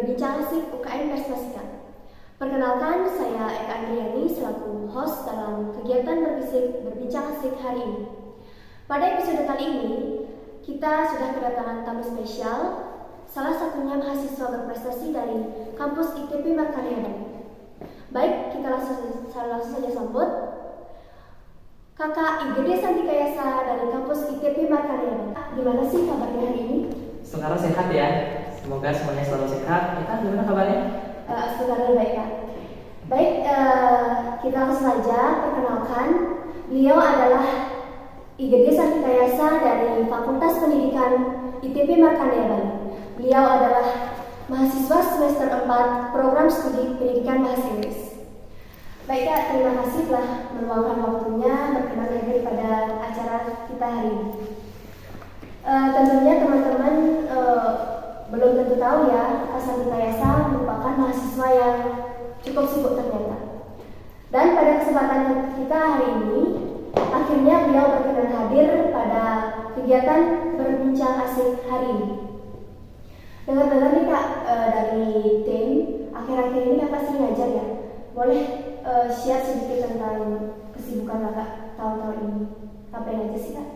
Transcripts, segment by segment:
Berbincang Asik UKM Persmasika. Perkenalkan, saya Eka Andriani selaku host dalam kegiatan Berbincang Asik hari ini. Pada episode kali ini, kita sudah kedatangan tamu spesial, salah satunya mahasiswa berprestasi dari kampus ITP Markanea Bali. Baik, kita langsung saja sambut Kakak IGD Santikayasa dari kampus ITP Markanea Bali. Gimana sih kabarnya hari ini? Sekarang sehat ya, semoga semuanya selalu sehat. Kita gimana kabarnya? Sekarang baik Kak. Baik, kita langsung saja perkenalkan. Beliau adalah IGD Santikayasa dari Fakultas Pendidikan ITP Markanea Bali. Beliau adalah mahasiswa semester 4 program studi pendidikan bahasa Inggris. Baik Kak, terima kasih telah meluangkan waktunya berkenan hadir pada acara kita hari ini. Tentunya teman-teman belum tentu tahu ya, Kak Santikayasa merupakan mahasiswa yang cukup sibuk ternyata. Dan pada kesempatan kita hari ini, akhirnya beliau berkenan hadir pada kegiatan Berbincang Asik hari ini. Dengar-dengar nih Kak, dari tim, akhir-akhir ini Kakak sering ngajar ya. Boleh share sedikit tentang kesibukan Kakak tahun-tahun ini? Ngapain aja sih Kak?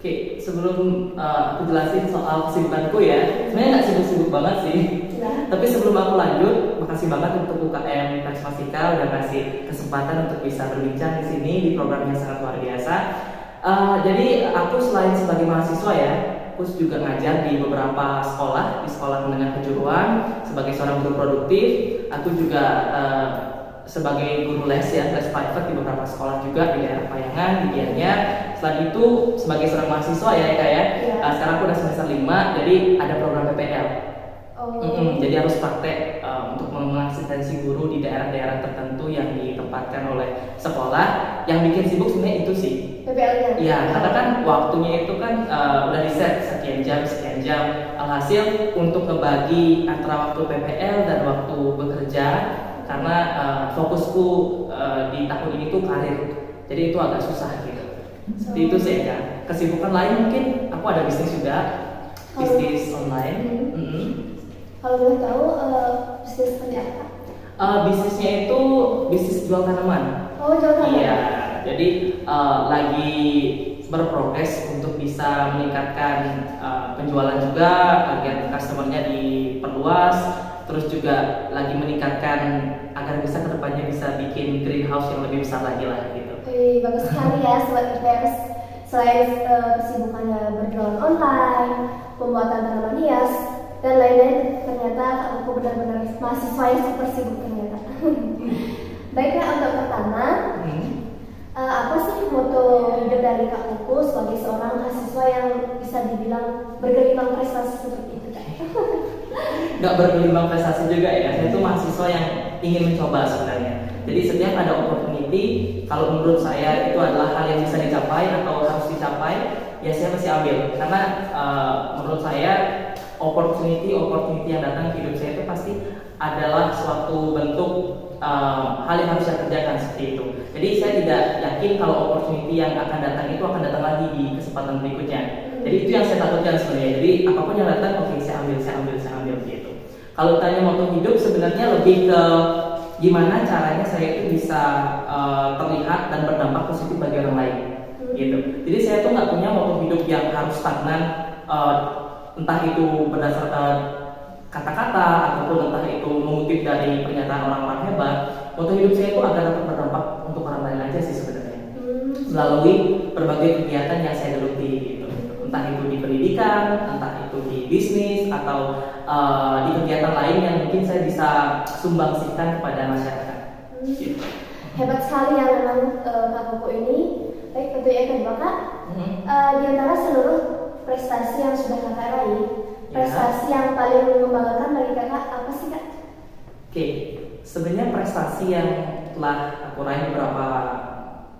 Oke, sebelum aku jelasin soal kesibukanku ya, sebenarnya nggak sibuk-sibuk banget sih. Ya. Tapi sebelum aku lanjut, makasih banget untuk UKM Persmasika udah kasih kesempatan untuk bisa berbincang di sini di program yang sangat luar biasa. Jadi aku selain sebagai mahasiswa ya, aku juga ngajar di beberapa sekolah, di sekolah menengah kejuruan sebagai seorang guru produktif. Aku juga sebagai guru les ya, les private di beberapa sekolah juga di daerah Payangan, di Gianyar. Selain itu sebagai seorang mahasiswa ya Eka ya. Sekarang aku udah semester 5, jadi ada program PPL. Jadi harus praktek untuk mengasistensi guru di daerah-daerah tertentu yang ditempatkan oleh sekolah. Yang bikin sibuk sebenarnya itu sih PPL-nya. Iya, karena kan waktunya itu kan udah di set sekian jam. Alhasil untuk ngebagi antara waktu PPL dan waktu bekerja, karena fokusku di tahun ini tuh karir, jadi itu agak susah gitu. Seperti itu sih kan. Kesibukan lain mungkin aku ada bisnis juga, bisnis online. Kalau boleh tahu bisnis seperti apa? Bisnisnya itu bisnis jual tanaman. Oh, jual tanaman. Iya, jadi lagi berprogres untuk bisa meningkatkan penjualan juga, target customernya diperluas, terus juga lagi meningkatkan agar bisa kedepannya bisa bikin greenhouse yang lebih besar lagi lah gitu. Bagus sekali ya Sobat Ipers. Selain kesibukannya berjualan online, pembuatan tanaman hias, dan lain-lain, ternyata aku benar-benar mahasiswa yang super sibuk ternyata. Baiklah, untuk pertama, apa sih moto hidup dari Kak Kuku sebagai seorang mahasiswa yang bisa dibilang bergelimang prestasi seperti itu Kak? Nggak bergelimang prestasi juga ya, saya itu mahasiswa yang ingin mencoba sebenarnya. Jadi setiap ada opportunity, kalau menurut saya itu adalah hal yang bisa dicapai atau harus dicapai, ya saya pasti ambil. Karena menurut saya opportunity yang datang ke hidup saya itu pasti adalah suatu bentuk hal yang harus saya kerjakan seperti itu. Jadi saya tidak yakin kalau opportunity yang akan datang itu akan datang lagi di kesempatan berikutnya. Jadi itu yang saya takutkan sebenarnya. Jadi apapun yang datang, oke, saya ambil gitu. Kalau tanya moto hidup, sebenarnya lebih ke gimana caranya saya itu bisa terlihat dan berdampak positif bagi orang lain gitu. Jadi saya tuh nggak punya moto hidup yang harus stagnan, entah itu berdasarkan kata-kata ataupun entah itu mengutip dari pernyataan orang-orang hebat. Moto hidup saya itu agar dapat berdampak untuk orang lain aja sih sebenarnya, melalui berbagai kegiatan yang saya geluti gitu. Entah itu di pendidikan, entah itu di bisnis, atau di kegiatan lain yang mungkin saya bisa sumbangsikan kepada masyarakat. Gitu. Hebat sekali ya memang Kak Kuku ini. Baik, tentunya kedua Kak, di antara seluruh prestasi yang sudah Kakak raih, prestasi yang paling membanggakan bagi Kakak apa sih Kak? Oke, sebenarnya prestasi yang telah aku raih beberapa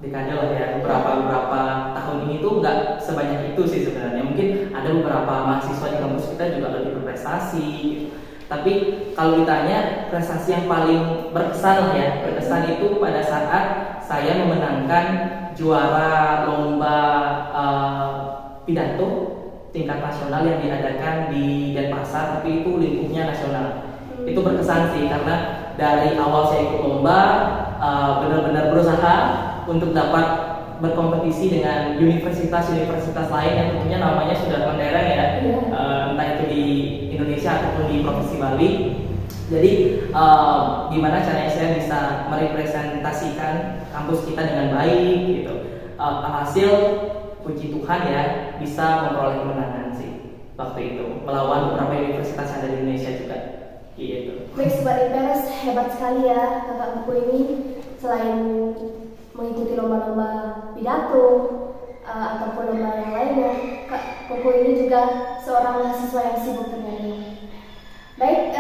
dekade lah ya, beberapa tahun ini tuh nggak sebanyak itu sih sebenarnya. Mungkin ada beberapa mahasiswa di kampus kita juga lebih berprestasi gitu. Tapi kalau ditanya prestasi yang paling berkesan itu pada saat saya memenangkan juara lomba pidato tingkat nasional yang diadakan di Denpasar, tapi itu lingkupnya nasional. Itu berkesan sih karena dari awal saya ikut lomba benar-benar berusaha untuk dapat berkompetisi dengan universitas-universitas lain yang tentunya namanya sudah mentereng ya, entah itu di Indonesia ataupun di Provinsi Bali. Jadi gimana caranya saya bisa merepresentasikan kampus kita dengan baik gitu. Alhasil puji Tuhan ya bisa memperoleh kemenangan sih waktu itu melawan beberapa universitas yang ada di Indonesia juga gitu. Baik, Sobat IPS, hebat sekali ya kakak buku ini. Selain mengikuti lomba-lomba pidato ataupun lomba yang lainnya, Kak Koko ini juga seorang mahasiswa yang sibuk ternyata. Baik,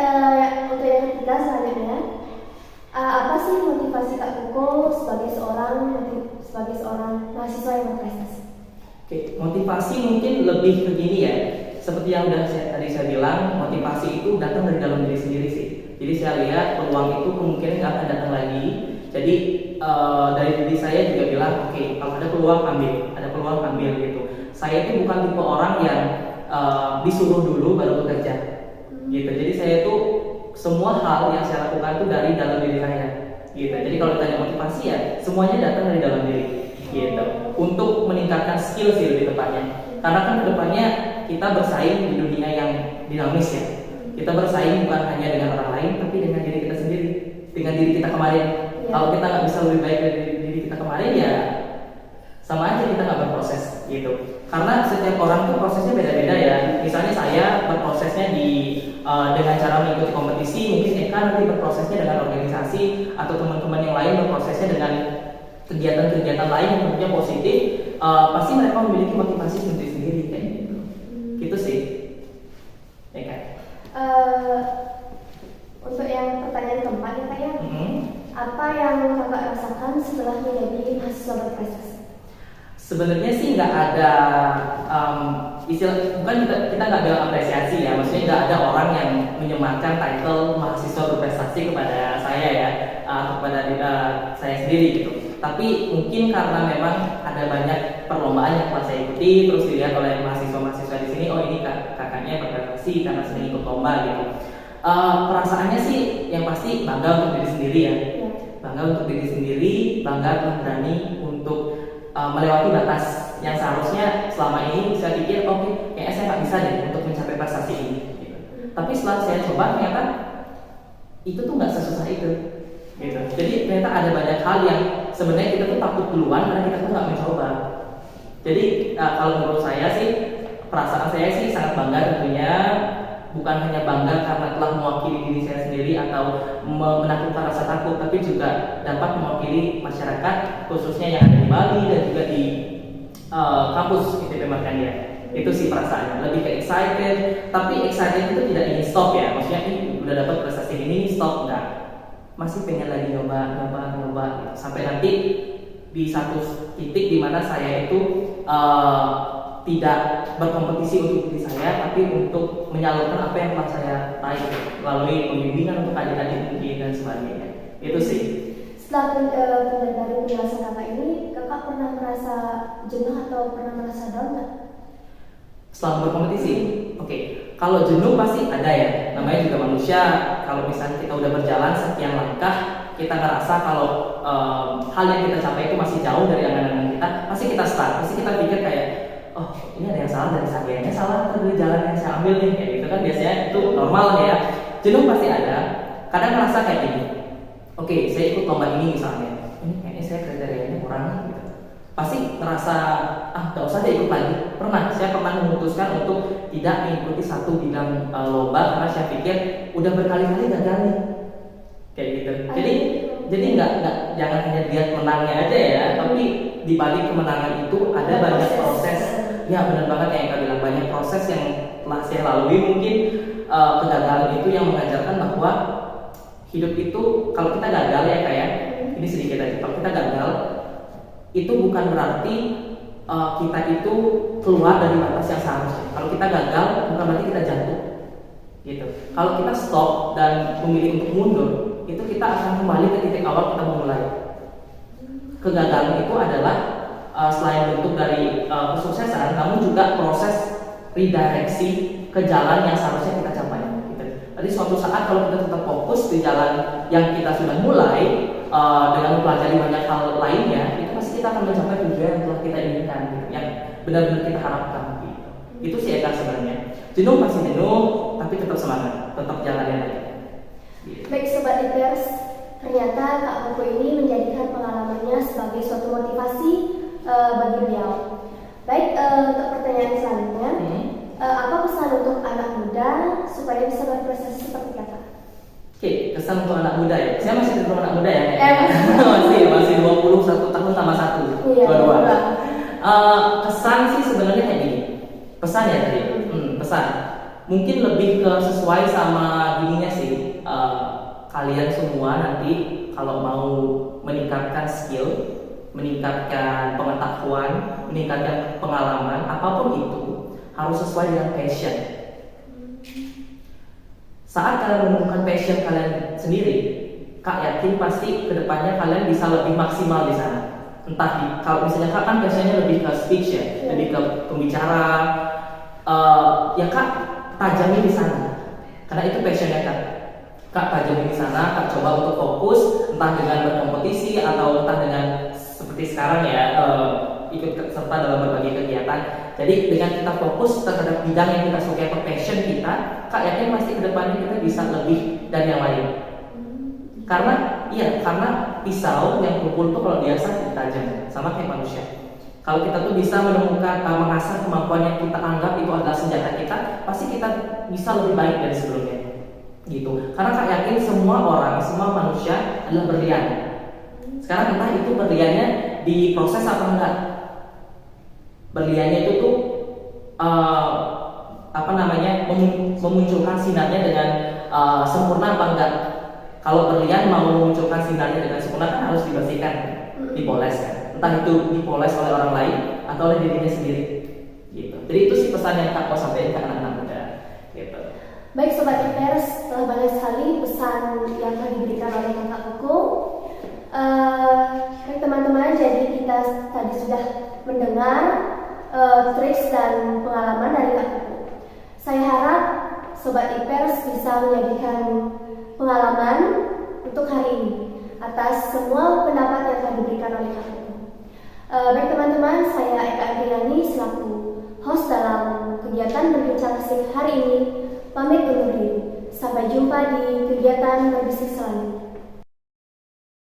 untuk yang ketiga selanjutnya, apa sih motivasi Kak Koko sebagai seorang mahasiswa yang berprestasi? Oke, motivasi mungkin lebih begini ya. Seperti yang tadi saya bilang, motivasi itu datang dari dalam diri sendiri sih. Jadi saya lihat peluang itu kemungkinan nggak akan datang lagi. Jadi dari diri saya juga bilang, oke, kalau ada peluang ambil gitu. Saya itu bukan tipe orang yang disuruh dulu baru bekerja, gitu. Jadi saya itu semua hal yang saya lakukan itu dari dalam diri saya, gitu. Jadi kalau ditanya motivasi ya, semuanya datang dari dalam diri, gitu. Untuk meningkatkan skill sih lebih tepatnya. Karena kan kedepannya kita bersaing di dunia yang dinamis ya. Kita bersaing bukan hanya dengan orang lain, tapi dengan diri kita sendiri, dengan diri kita kemarin. Kalau kita nggak bisa lebih baik dari diri kita kemarin ya sama aja kita nggak berproses gitu. Karena setiap orang tuh prosesnya beda-beda ya. Misalnya saya berprosesnya dengan cara mengikuti kompetisi, mungkin Eka nanti berprosesnya dengan organisasi atau teman-teman yang lain berprosesnya dengan kegiatan-kegiatan lain yang tentunya positif. Pasti mereka memiliki motivasi sendiri-sendiri kayak gitu. Gitu sih, Eka. Untuk yang pertanyaan keempat ya Kak ya. Apa yang kakak rasakan setelah menjadi mahasiswa berprestasi? Sebenarnya sih nggak ada bukan kita nggak bilang apresiasi ya, maksudnya nggak ada orang yang menyematkan title mahasiswa berprestasi kepada saya ya, atau kepada saya sendiri gitu. Tapi mungkin karena memang ada banyak perlombaan yang telah saya ikuti, terus dilihat oleh mahasiswa-mahasiswa di sini, oh ini kakaknya berprestasi karena sering ikut lomba gitu. Perasaannya sih yang pasti bangga untuk diri sendiri ya. Bangga untuk diri sendiri, bangga berani untuk melewati batas yang seharusnya selama ini saya pikir oke, kayaknya saya nggak bisa deh untuk mencapai prestasi ini gitu. Tapi setelah saya coba ternyata itu tuh nggak sesusah itu gitu. Jadi ternyata ada banyak hal yang sebenarnya kita tuh takut duluan karena kita tuh nggak mencoba. Jadi kalau menurut saya sih, perasaan saya sih sangat bangga tentunya. Bukan hanya bangga karena telah mewakili diri saya sendiri atau menaklukkan rasa takut, tapi juga dapat mewakili masyarakat khususnya yang ada di Bali dan juga di kampus ITB Markandia. Itu sih perasaannya, lebih ke excited, tapi excited itu tidak ingin stop ya. Maksudnya ini udah dapat prestasi ini stop, enggak. Masih pengen lagi nyoba sampai nanti di satu titik di mana saya itu tidak berkompetisi untuk diri saya, tapi untuk menyalurkan apa yang telah saya raih melalui pembimbingan untuk adik-adik mungkin dan sebagainya. Itu sih. Setelah dari penjelasan kakak ini, kakak pernah merasa jenuh atau pernah merasa down nggak? Setelah berkompetisi, oke. Kalau jenuh pasti ada ya. Namanya juga manusia. Kalau misalnya kita udah berjalan sekian langkah, kita ngerasa kalau hal yang kita capai itu masih jauh dari angan-angan kita, pasti kita start. Pasti kita pikir kayak, oh ini ada yang salah dari saya, kayaknya salah dari jalan yang saya ambil nih, kayak gitu kan biasanya itu normal ya. Jenuh pasti ada. Kadang ngerasa kayak gini, oke, saya ikut lomba ini misalnya, ini kayaknya saya kriterianya kurang gitu. Pasti ngerasa gak usah deh ikut lagi. Saya pernah memutuskan untuk tidak mengikuti satu bidang lomba karena saya pikir udah berkali-kali gagal nih, kayak gitu. Jadi jangan hanya lihat menangnya aja ya, tapi di balik kemenangan itu ada banyak proses. Ya benar banget yang Eka bilang, banyak proses yang telah saya lalui. Mungkin kegagalan itu yang mengajarkan bahwa hidup itu kalau kita gagal ya kayak ini sedikit aja, kalau kita gagal itu bukan berarti kita itu keluar dari batas yang seharusnya. Kalau kita gagal bukan berarti kita jatuh gitu. Kalau kita stop dan memilih untuk mundur, itu kita akan kembali ke titik awal kita memulai. Kegagalan itu adalah selain bentuk dari kesuksesan, namun juga proses redireksi ke jalan yang seharusnya kita capai gitu. Jadi suatu saat kalau kita jalan yang kita sudah mulai dengan mempelajari banyak hal lainnya, itu pasti kita akan mencapai tujuan yang telah kita inginkan, gitu, yang benar-benar kita harapkan. Gitu. Itu sih Eka sebenarnya. Jenuh pasti jenuh, tapi tetap semangat, tetap jalanin aja. Gitu. Baik Sobat Ipers, ternyata Kak Koko ini menjadikan pengalamannya sebagai suatu motivasi bagi beliau. Baik, untuk pertanyaan selanjutnya, apa pesan untuk anak muda supaya bisa berprestasi seperti Kakak? Oke, kesan untuk anak muda ya. Saya masih terus anak muda ya. masih 21 tahun tambah 1. Iya, Dua-dua. Kesan sih sebenarnya kayak gini. Pesan ya tadi. Pesan. Mungkin lebih ke sesuai sama gininya sih. Kalian semua nanti kalau mau meningkatkan skill, meningkatkan pengetahuan, meningkatkan pengalaman, apapun itu harus sesuai dengan passion. Saat kalian menemukan passion kalian sendiri, Kak yakin pasti kedepannya kalian bisa lebih maksimal di sana. Entah kalau misalnya Kak kan passionnya lebih ke speech ya, lebih ke pembicara, ya Kak tajami di sana, karena itu passionnya Kak. Kak tajami di sana, Kak coba untuk fokus, entah dengan berkompetisi atau entah dengan seperti sekarang ya, ikut serta dalam berbagai kegiatan. Jadi dengan kita fokus terhadap bidang yang kita sukai atau passion kita, Kak yakin pasti kedepannya kita bisa lebih dari yang lain. Karena pisau yang kumpul tuh kalau biasa ditajam, sama kayak manusia. Kalau kita tuh bisa menemukan, mengasah kemampuan yang kita anggap itu adalah senjata kita, pasti kita bisa lebih baik dari sebelumnya. Gitu. Karena Kak yakin semua orang, semua manusia adalah berlian. Sekarang entah itu berliannya diproses atau enggak. Berliannya itu tuh memunculkan sinarnya dengan sempurna apa enggak. Kalau berlian mau memunculkan sinarnya dengan sempurna kan harus dibersihkan, dipoles kan. Entah itu dipoles oleh orang lain atau oleh dirinya sendiri. Gitu. Jadi itu sih pesan yang Kak mau sampaikan ke anak-anak muda. Gitu. Baik Sobat Ipers, telah banyak sekali pesan yang telah diberikan oleh Kakak Koko. Baik teman-teman, jadi kita tadi sudah mendengar trik dan pengalaman dari Kak Koko. Saya harap Sobat Ipers bisa menjadikan pengalaman untuk hari ini atas semua pendapat yang telah diberikan oleh Kak Koko. Baik teman-teman, saya Eka Adriani selaku host dalam kegiatan berbincang asik hari ini pamit undur diri. Sampai jumpa di kegiatan berbisnis selanjutnya.